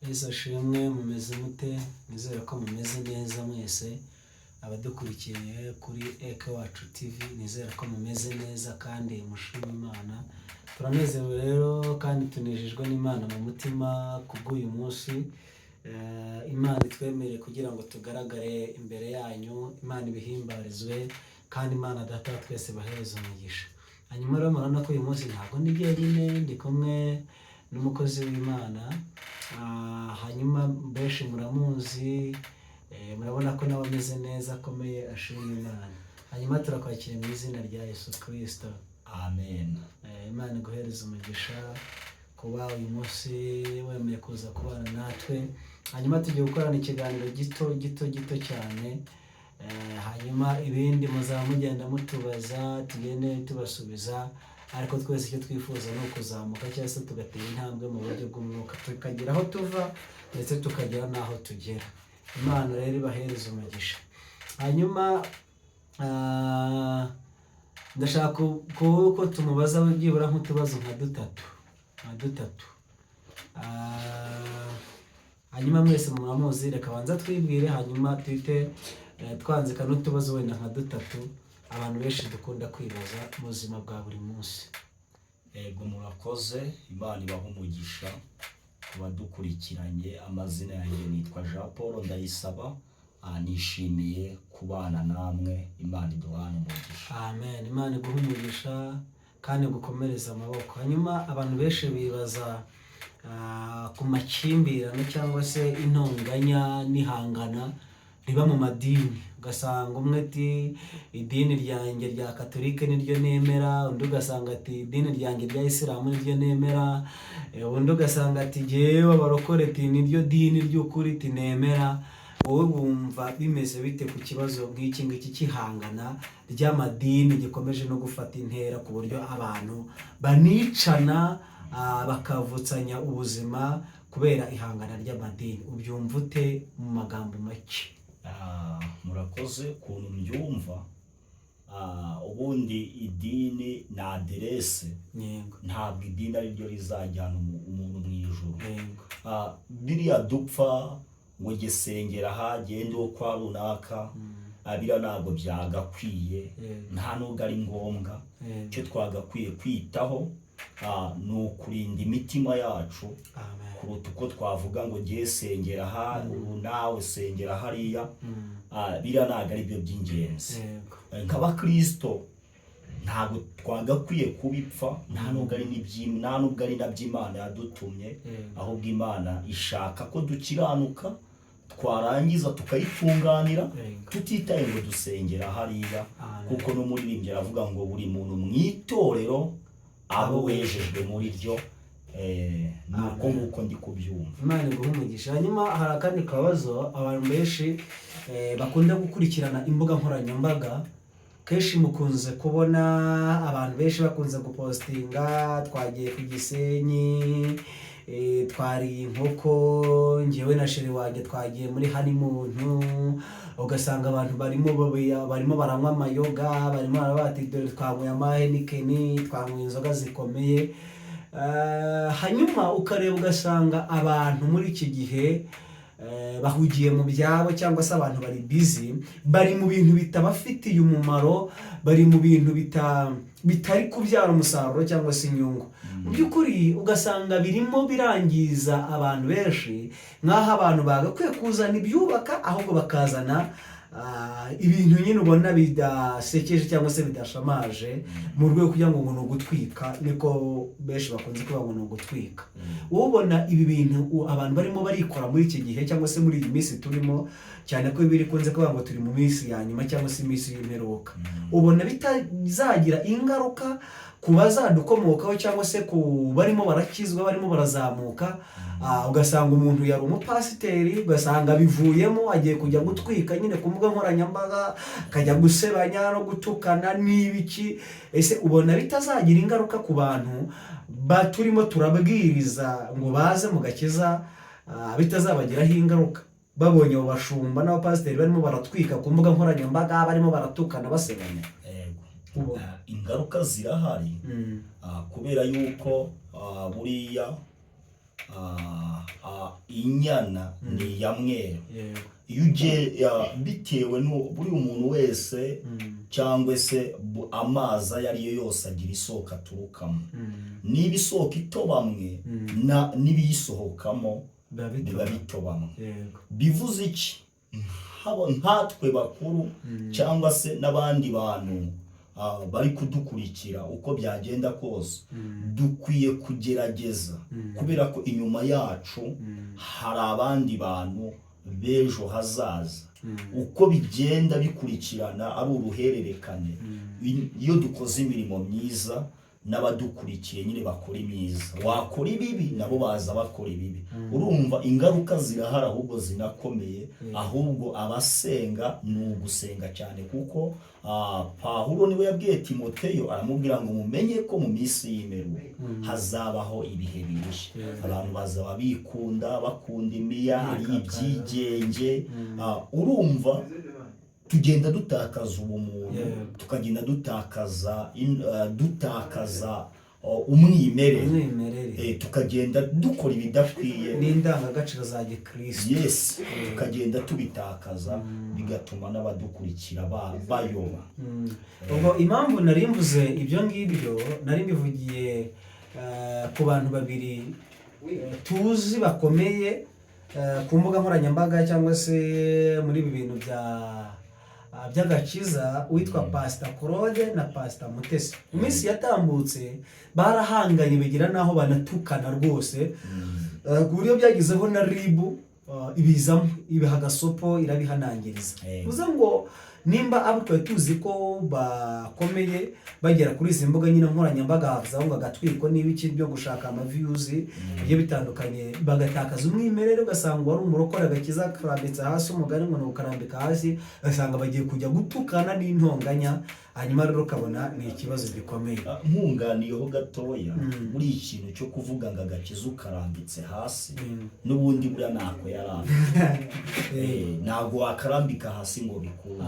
Yesu ashimwe, mumeze mute? Nizere ko mumeze neza mwese abadukurikiye kuri Eke Wacu TV, nizere ko mumeze neza kandi mushima Imana. Turanezerewe rero kandi tunejejwe n'Imana mu mutima kubw'uyu munsi. Imana itwemereye kugira ngo tugaragare imbere yanyu, Imana ibihimbarizwe kandi Imana Data wa twese bahereza umugisha. Hanyuma rero murabona ko uyu munsi ntabwo ndi jyenyine, ndi kumwe n'umukozi w'Imana. Hanyuma benshi muramuzi, murabona ko nawe ameze neza, akomeye, ashima Imana. Hanyuma turakwakira mu izina rya Yesu Kristo. Amen. Imana iguhereza umugisha kuba uyu munsi wemeye kuza kubana natwe. Hanyuma tugiye gukorana ikiganiro gito cyane. Hanyuma ibindi muzaba mugenda mutubaza, tugende tubasubiza, ariko twese icyo twifuza ni ukuzamuka cyangwa se tugatera intambwe mu buryo bw'umwuka, tukagira aho tuva ndetse tukagera n'aho tugera. Imana rero ibahereza umugisha. Hanyuma ndashaka ko tumubaza byibura nk'utubazo nka dutatu. Hanyuma mwese muramuzi, reka banza twibwire, hanyuma tuhite twanzika n'utubazo wenda nka dutatu abantu benshi dukunda kwibaza mu buzima bwa buri munsi. Ego murakoze, Imana ibaha umugisha kubadukurikiranye. Amazina yanjye nitwa Jean Paul Ndayisaba. Nishimiye kubana namwe, Imana iduhane umugisha. Amen. Imana iguha umugisha kandi gukomereza amaboko. Hanyuma abantu benshi bibaza ku makimbirane cyangwa se intonganya n'ihangana riba mu madini. Ugasanga umwe ati idini ryanjye rya Katolike niryo nemera, undi ugasanga ati idini ryanjye rya Isilamu niryo nemera, undi ugasanga ati jyewe abarokore ati niryo dini ry'ukuri ati nemera. Wowe bumva bimeze bite ku kibazo nk'iki ngiki cy'ihangana ry'amadini gikomeje no gufata intera ku buryo abantu banicana bakavutsanya ubuzima kubera ihangana ry'amadini? Ubyumva ute mu magambo make? Murakoze. Ukuntu mbyumva, ubundi idini ni aderese. Ntabwo idini ari ryo rizajyana umuntu mu ijuru. Biriya dupfa ngo gesengera aha gende wo kwa runaka, biriya ntabwo byagakwiye, nta nubwo ari ngombwa. Icyo twagakwiye kwitaho ni ukurinda imitima yacu kuruta uko twavuga ngo ngiye sengera aha, nawe sengera hariya. Biriya ntabwo ari byo by'ingenzi. Nk'abakristo ntabwo twagakwiye kubipfa, nta nubwo ari nabyo Imana yadutumye, ahubwo Imana ishaka ko dukiranuka, twarangiza tukayitunganira, tutitaye ngo dusengera hariya. Kuko n'umuririmbyi aravuga ngo buri muntu mu itorero abo wejejwe muri ryo. Nuko nguko ndi kubyumva. Imana iguha umugisha. Hanyuma hari akandi kabazo abantu benshi bakunda gukurikirana imbuga nkoranyambaga. Kenshi mukunze kubona abantu benshi bakunze gupostinga, twagiye ku Gisenyi, twariye inkoko, njyewe na sheri wanjye twagiye muri honeymoon. Ugasanga abantu barimo baranywa amayoga, barimo barabati dore twanyweye amahenikeni, twanyweye inzoga zikomeye. Hanyuma ukareba ugasanga abantu muri iki gihe bahugiye mu byabo, cyangwa se abantu bari busy, bari mu bintu bitabafitiye umumaro, bari mu bintu bitari kubyara umusaruro cyangwa se inyungu. Mu by'ukuri ugasanga birimo birangiza abantu benshi, nk'aho abantu bagakwiye kuzana ibyubaka ahubwo bakazana ibintu nyine ubona bidasekeje cyangwa se bidashamaje, mu rwego kugira ngo ni ugutwika. Niko benshi bakunze kuvuga ngo ni ugutwika. Ubona ibi bintu abantu barimo barikora muri iki gihe cyangwa se muri iyi minsi turimo, cyane ko biri kunze kuvuga ngo turi mu minsi ya nyuma cyangwa se iminsi y'imperuka, ubona bitazagira ingaruka ku bazadukomokaho cyangwa se ku barimo barakizwa, barimo barazamuka? Ugasanga umuntu yari umupasiteri, ugasanga bivuyemo agiye kujya gutwika nyine ku mbuga nkoranyambaga, akajya gusebanya no gutukana n'ibiki. Ese ubona bitazagira ingaruka ku bantu turimo turabwiriza ngo baze mu gakiza? Bitazabagiraho ingaruka babonye abo bashumba n'abapasiteri barimo baratwika ku mbuga nkoranyambaga, barimo baratukana basebanya? Ingaruka zirahari, kubera yuko buriya inyana ni iya mweru. Iyo ugiye bitewe buri umuntu wese cyangwa se amazi ayo ari yo yose agira isoko aturukamo. Niba isoko itobamwe n'ibiyisohokamo biba bitobamwe. Bivuze iki? Nkatwe bakuru cyangwa se n'abandi bantu bari kudukurikira uko byagenda kose, dukwiye kugerageza kubera ko inyuma yacu hari abandi bantu b'ejo hazaza. Uko bigenda bikurikirana ari uruhererekane, iyo dukoze imirimo myiza n'abadukurikiye nyine bakora imyiza, wakora ibibi nabo baza bakora ibibi. Urumva ingaruka zirahari, ahubwo zinakomeye. Ahubwo abasenga ni ugusenga cyane, kuko Pawulo niwe yabwiye Timoteyo, aramubwira ngo mumenye ko mu minsi y'imperuka hazabaho ibihe birushye. Abantu bazaba bikunda, bakunda imiya, ari ibyigenge. Urumva tugenda dutakaza ubumuntu, tukagenda dutakaza umwimerere, tukagenda dukora ibidakwiye n'indangagaciro za Gikristo. Yes, tukagenda tubitakaza, bigatuma n'abadukurikira bayoba. Ubwo impamvu nari mvuze ibyo ngibyo, nari mbivugiye ku bantu babiri tuzi bakomeye ku mbuga nkoranyambaga cyangwa se muri ibi bintu by'agakiza, witwa Pastor Claude na Pastor Mutesi. Mu minsi yatambutse barahanganye, bigira naho banatukana rwose, ku buryo byagizeho na ribu ibizamo ibiha agasopo irabihanangiriza. Uze ngo nimba abo twari tuzi ko bakomeye bagera kuri izi mbuga nyine nkoranyambaga, havuza ngo agatwiko n'ibiki byo gushaka views bigiye bitandukanye, bagatakaza umwimerere, ugasanga wari umurokore agakiza karambitse hasi, umugani ngo ukarambika hasi, ugasanga bagiye kujya gutukana n'intonganya. Hanyuma rero ukabona ni ikibazo gikomeye. Nkunganiyeho gatoya, muri ikintu cyo kuvuga ngo agakiza ukarambitse hasi, n'ubundi buriya ntako yarambitse. Ntabwo wakarambika hasi ngo bikure.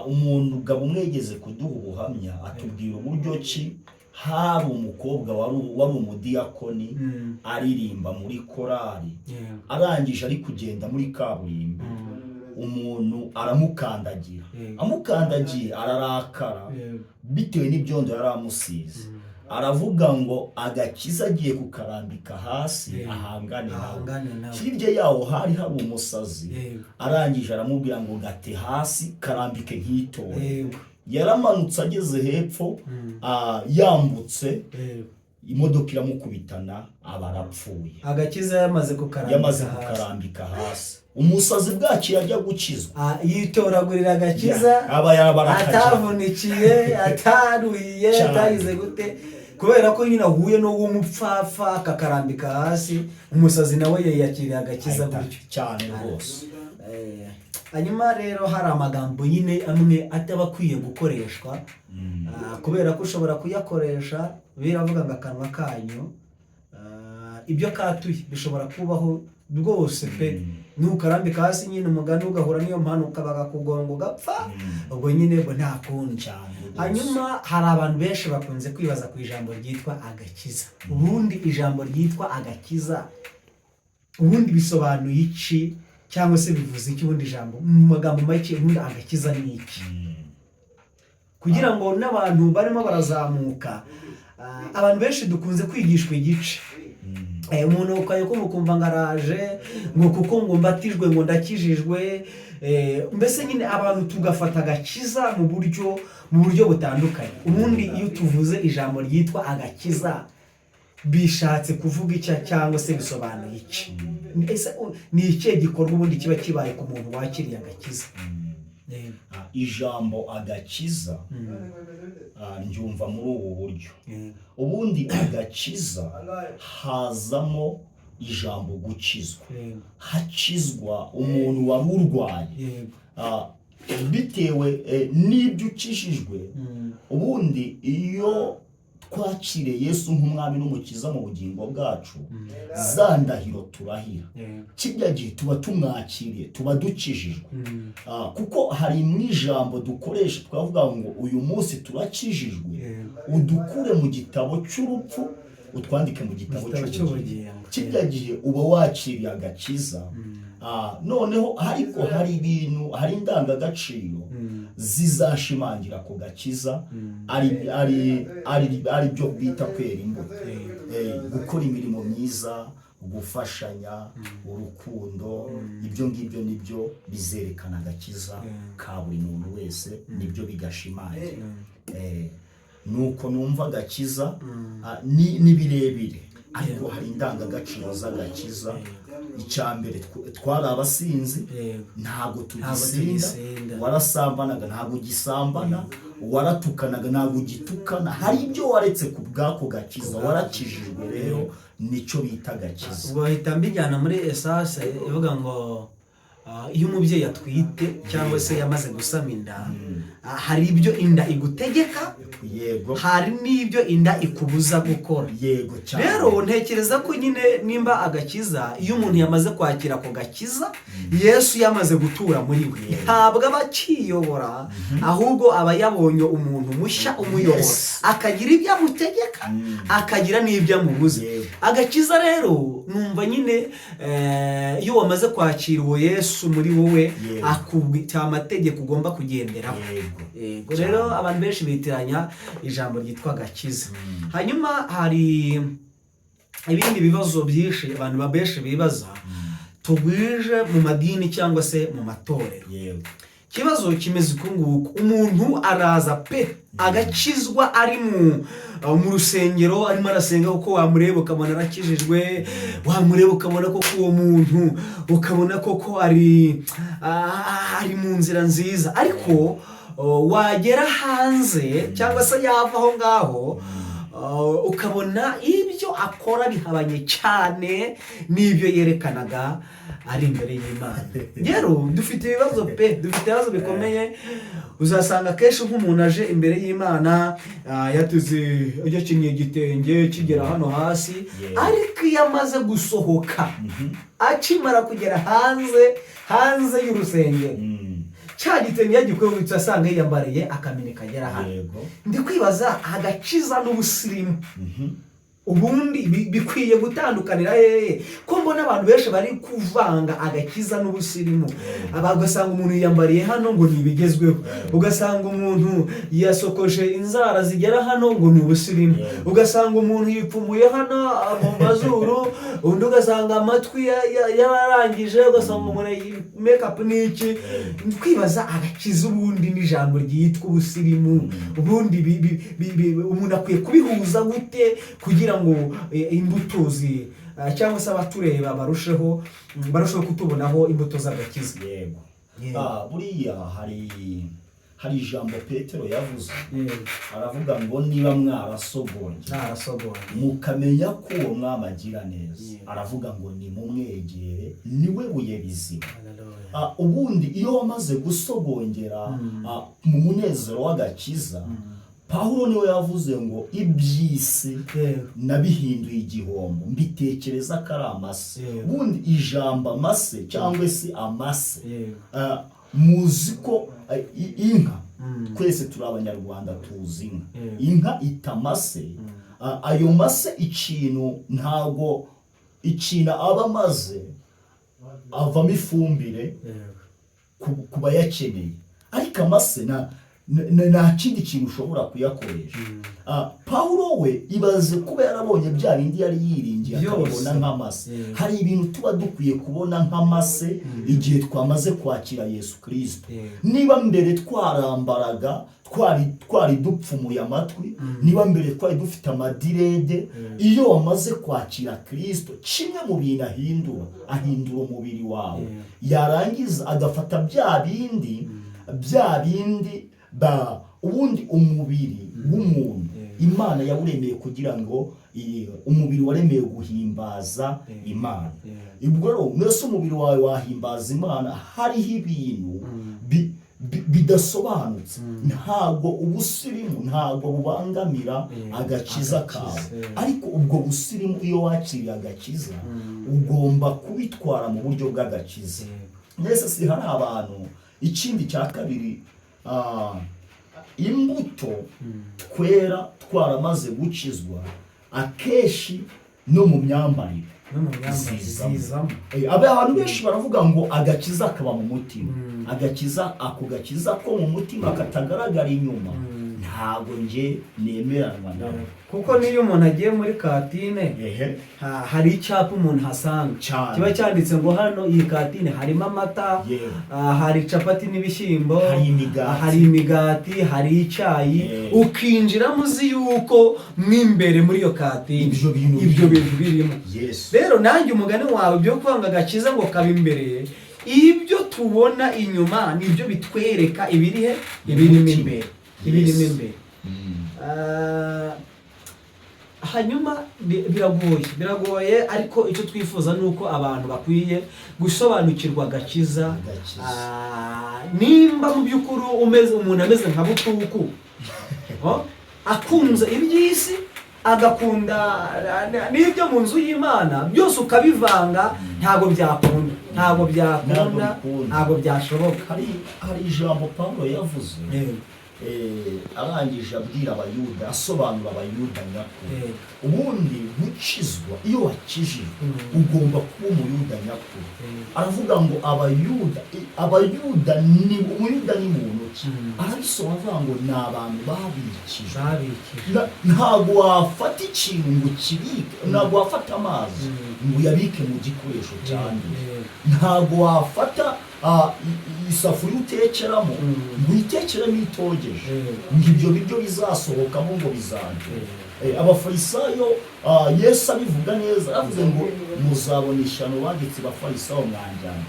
Umuntu gabo umwegeze kuduha ubuhamya, atubwira uburyo ki hari umukobwa wari umudiyakoni aririmba muri korali, arangije ari kugenda muri kaburimbo, umuntu aramukandagira, amukandagiye ararakara bitewe n'ibyondo yari amusize. Aravuga ngo agakiza agiye kukarambika hasi ahangane nawe. Hirya yaho hari umusazi, arangije aramubwira ngo gate hasi karambike nk'itore. Yaramanutse ageze hepfo, yambutse imodoka iramukubitana, abarapfuye. Agakiza yamaze kukarambika hasi. Umusazi bwaki yajya gukizwa, yitoragurira agakiza, atavunikiye, ataruhiye, atagize gute, kubera ko nyine ahuye no w'umupfafa akakarambika hasi. Umusazi nawe yiyakiriye agakiza gutyo cyane rwose. Hanyuma rero hari amagambo nyine amwe ataba akwiye gukoreshwa, kubera ko ushobora kuyakoresha biravuga ngo akanwa kanyu ibyo katuye bishobora kubaho rwose pe. Nukarambika hasi nyine umugani ugahura niyo mpanuka bakakugonga ugapfa, ubwo nyine bo nta kundi. Hanyuma hari abantu benshi bakunze kwibaza ku ijambo ryitwa agakiza. Ubundi ijambo ryitwa agakiza ubundi bisobanuye iki, cyangwa se bivuze iki? Ubundi ijambo mu magambo make, ubundi agakiza ni iki? Kugira ngo n'abantu barimo barazamuka, abantu benshi dukunze kwigishwa igice. Umuntu ukayo kumva ngaraje ngo kuko ngo mbatijwe ngo ndakijijwe, mbese nyine abantu tugafata agakiza mu buryo butandukanye. Ubundi iyo tuvuze ijambo ryitwa agakiza bishatse kuvuga iki, cyangwa se bisobanuye iki? Ni ikihe gikorwa ubundi kiba kibaye ku muntu wakiriye agakiza? Ijambo agakiza njyumva muri ubu buryo. Ubundi agakiza hazamo ijambo gukizwa. Hakizwa umuntu wari urwaye bitewe n'ibyo ukijijwe. Ubundi iyo twakire Yesu nk'umwami n'umukiza mu bugingo bwacu, za ndahiro turahira, kijya gihe tuba tumwakiriye, tuba dukijijwe. Kuko hari mu ijambo dukoresha twavuga ngo uyu munsi turakijijwe, udukure mu gitabo cy'urupfu utwandike mu gitabo cy'ubugingo. Kirya gihe uba wakiriye agakiza. Noneho ariko hari ibintu, hari indangagaciro zizashimangira ku gakiza, ari byo bita kwera imbuto, gukora imirimo myiza, gufashanya, urukundo, ibyo ngibyo nibyo bizerekana agakiza ka buri muntu wese, nibyo bigashimangira. Nuko numva agakiza ni birebire, ariko hari indangagaciro z'agakiza. Icyambere, twari abasinzi, ntabwo tugisinda. Warasambanaga, ntabwo ugisambana. Waratukanaga, ntabwo ugitukana. Hari ibyo waretse ku bwako gakiza, warakijijwe. Rero nicyo bita agakiza. Ubwo bahita mbijyana muri esase ivuga ngo iyo umubyeyi atwite cyangwa se yamaze gusama inda, hari ibyo inda igutegeka, yego, hari n'ibyo inda ikubuza gukora, yego cyane. Rero ntekereza ko nyine nimba agakiza, iyo umuntu yamaze kwakira ako gakiza, Yesu yamaze gutura muri we, ntabwo aba akiyobora, ahubwo aba yabonye umuntu mushya umuyobora, akagira ibyo amutegeka, akagira n'ibyo amubuza. Agakiza rero numva nyine iyo wamaze kwakira uwo Yesu muri wowe, akubita amategeko ugomba kugenderaho. Yego, rero abantu benshi bitiranya ijambo ryitwa agakiza. Hanyuma hari ibindi bibazo byinshi abantu benshi bibaza, tugwije mu madini cyangwa se mu matorero. Ikibazo kimeze ukunguku, umuntu araza pe agakizwa ari mu rusengero, arimo arasenga, kuko wamureba ukabona arakijijwe, wamureba ukabona ko uwo muntu ukabona koko ari mu nzira nziza, ariko wagera hanze cyangwa se yava aho ngaho, ukabona ibyo akora bihabanye cyane n'ibyo yerekanaga ari imbere y'Imana. Rero dufite ibibazo pe, dufite ibibazo bikomeye. Uzasanga kenshi nk'umuntu aje imbere y'Imana yatuze yacinye igitenge kigera hano hasi, ariko iyo amaze gusohoka, akimara kugera hanze y'urusengero, cya gitenge yagikuye asanga yiyambariye akamini kagera hano. Ndi kwibaza agakiza n'ubusirimu ubundi bikwiye gutandukanira hehe? Ko mbona abantu benshi bari kuvanga agakiza n'ubusirimu. Ugasanga umuntu yiyambariye hano ngo ntibigezweho, ugasanga umuntu yasokoje inzara zigera hano ngo ni ubusirimu, ugasanga umuntu yipfumuye hano mu mazuru, undi ugasanga amatwi yararangije, ugasanga umuntu make up n'iki. Kwibaza agakiza ubundi n'ijambo ryitwa ubusirimu, ubundi umuntu akwiye kubihuza gute kugira ngo imbuto cyangwa se abatureba barusheho kutubonaho imbuto z'agakiza? Yego. Buriya hari ijambo Petero yavuze, aravuga ngo niba mwarasogonye mukamenya ko uwo mwami agira neza, aravuga ngo nimumwegere, niwe buye bizima. Ubundi iyo wamaze gusogongera mu munezero w'agakiza, Pawulo niwe yavuze ngo iby'isi nabihinduye igihombo, mbitekereza ko ari amase. Ubundi ijambo amase cyangwa se amase, muzi ko inka, twese turi abanyarwanda tuzi inka itamase. Ayo mase ntago ikintu aba amaze avamo ifumbire ku bayakeneye, ariko amase nta kindi kintu ushobora kuyakoresha. Pawulo we ibaze kuba yarabonye bya bindi yari yiringiye akabibona nk'amase. Hari ibintu tuba dukwiye kubona nk'amase igihe twamaze kwakira Yesu Kristo. Niba mbere twarambaraga, twari dupfumuye amatwi, niba mbere twari dufite amadirede, iyo wamaze kwakira Kristo, kimwe mu bintu ahindura umubiri wawe, yarangiza agafata bya bindi ubundi umubiri w'umuntu Imana yawuremeye kugira ngo umubiri waremeye guhimbaza Imana. Ubwo rero mwese umubiri wawe wahimbaza Imana, hariho ibintu bidasobanutse. Ntabwo ubusirimu ntabwo bubangamira agakiza kawe, ariko ubwo busirimu iyo wakiriye agakiza ugomba kubitwara mu buryo bw'agakiza. Mwese si hari abantu. Ikindi cya kabiri, imbuto twera twaramaze gukizwa, akenshi no mu myambarire zizamo. Abantu benshi baravuga ngo agakiza kaba mu mutima. Ako gakiza ko mu mutima katagaragara inyuma ntabwo nje nemeranwa nawe, kuko niyo umuntu agiye muri kantine hari icyapa umuntu hasanga kiba cyanditse ngo hano iyi kantine harimo amata, hari capati n'ibishyimbo, hari imigati, hari icyayi, ukinjiramo uzi yuko mw'imbere muri iyo kantine ibyo bintu birimo. Rero nanjye umugani wawe byo kwanga agakiza ngo kaba imbere, ibyo tubona inyuma nibyo bitwereka ibirimo imbere. Hanyuma biragoye ariko icyo twifuza ni uko abantu bakwiye gusobanukirwa agakiza. Nimba mu by'ukuri umuntu ameze nka butuku akunze iby'isi agakunda n'ibyo mu nzu y'Imana byose ukabivanga, ntabwo byakunda, ntabwo byashoboka. Hari ijambo Pawulo yavuze arangije abwira abayuda, asobanura abayuda nyakuri. Ubundi gukizwa, iyo wakijijwe ugomba kuba umuyuda nyakuri. Aravuga ngo umuyuda ni muntu ki? Arabisobanura avuga ngo ni abantu babikijwe. Ntabwo wafata ikintu ngo ukibike, ntabwo wafata amazi ngo uyabike mu gikoresho cyanjye, ntabwo wafata isafuriya utekeramo ngo uyitekeremo itogeje ngo ibyo biryo bizasohokamo ngo bizarye. Abafarisayo Yesu abivuga neza, avuze ngo muzabona ishyano banditse abafarisayo mwanjyana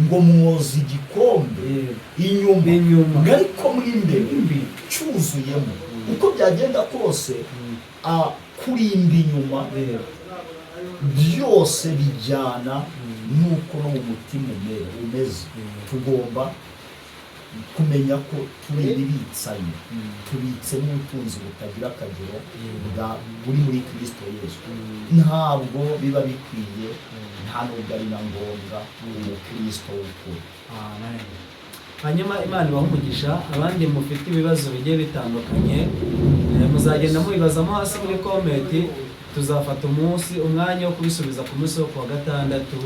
ngo mwoza igikombe inyuma ariko muri imbere cyuzuyemo. Uko byagenda kose kurimba inyuma byose bijyana nuko no mu mutima umeze. Tugomba kumenya ko turi ibibitsanyo, tubitsemo ubutunzi butagira akagero buri muri Kristo Yesu. Ntabwo biba bikwiye, nta nubwo ari na ngombwa umukristo w'ukuri. Hanyuma Imana ibahe umugisha. Abandi mufite ibibazo bigiye bitandukanye muzagenda mubibazamo hasi muri komenti, tuzafata umwanya wo kubisubiza ku munsi wo kuwa gatandatu.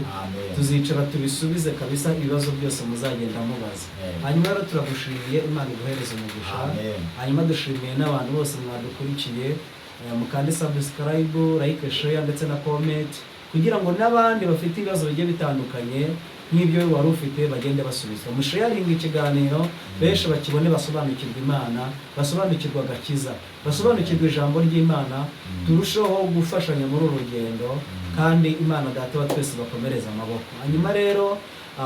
Tuzicara tubisubize kabisa ibibazo byose muzagenda mubaza. Hanyuma rero turagushimiye, Imana iguhereze umugisha. Hanyuma dushimiye n'abantu bose mwadukurikiye, mukande subscribe, like, share ndetse na comment, kugira ngo n'abandi bafite ibibazo bigiye bitandukanye nk'ibyo wari ufite bagende basubizwa. Musharinga ikiganiro benshi bakibone, basobanukirwa Imana, basobanukirwa agakiza, basobanukirwa ijambo ry'Imana, turusheho gufashanya muri uru rugendo, kandi Imana Data wa twese bakomereza amaboko. Hanyuma rero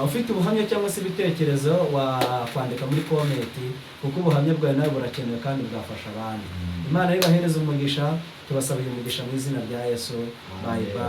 ufite ubuhamya cyangwa se ibitekerezo wakwandika muri komenti, kuko ubuhamya bwawe nawe burakenewe kandi bwafasha abandi. Imana ibahereze umugisha, tubasabira umugisha mu izina rya Yesu. Bye bye.